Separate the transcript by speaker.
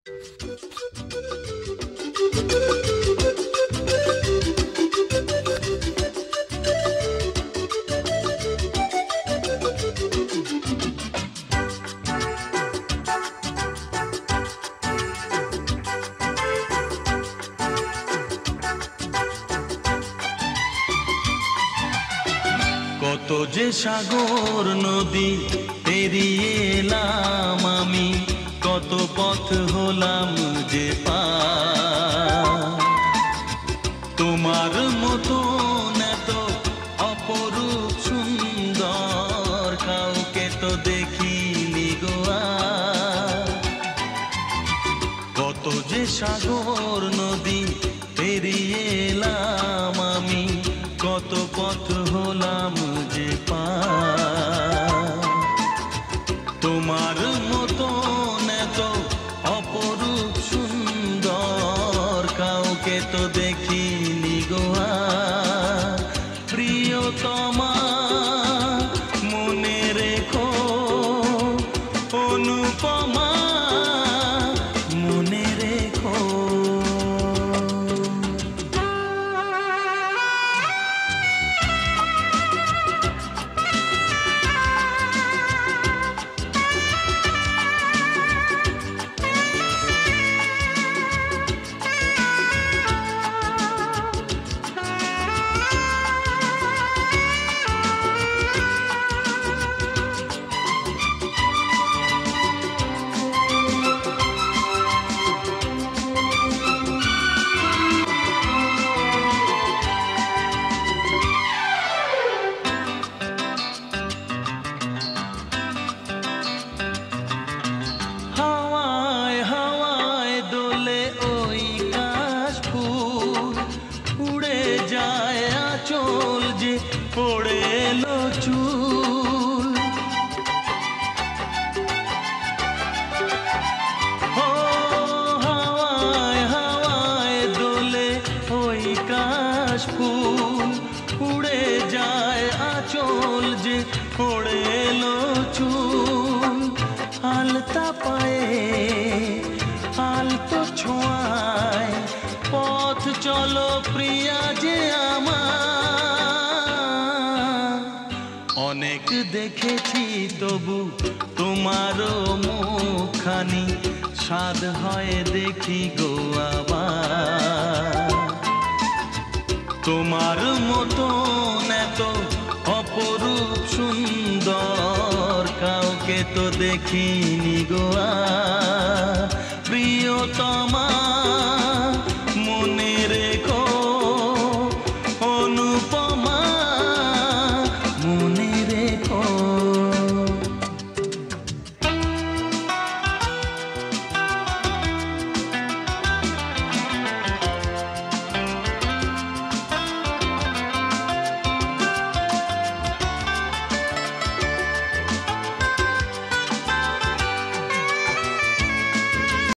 Speaker 1: কত যে সাগর নদী পেরিয়ে এলাম আমি, কত পথ হলাম যে পার। তোমার মতো এত অপরূপ সুন্দর কাউকে তো দেখিনি গো আর। কত যে সাগর নদী পেরিয়ে এলাম আমি, কত পথ হলাম যে পার। তোমার মতো এত অপরূপ সুন্দর কাউকে তো দেখিনি গো আর। প্রিয়তমা মনে রেখো, অনুপমা মনে রেখো। পড়ে এলো চুল, ও হাওয়ায় হাওয়ায় দোলে ওই কাশ ফুল। উড়ে যায় আঁচল যে পড়ে এলো চুল। আলতা পায়ে আলতো ছোঁয়ায় পথ চলো প্রিয়া যে আমার। অনেক দেখেছি তবু তোমারও মুখখানি, স্বাদ হয় দেখি গো আবার। তোমার মতো এত অপরূপ সুন্দর কাউকে তো দেখিনি গো আর। প্রিয়তম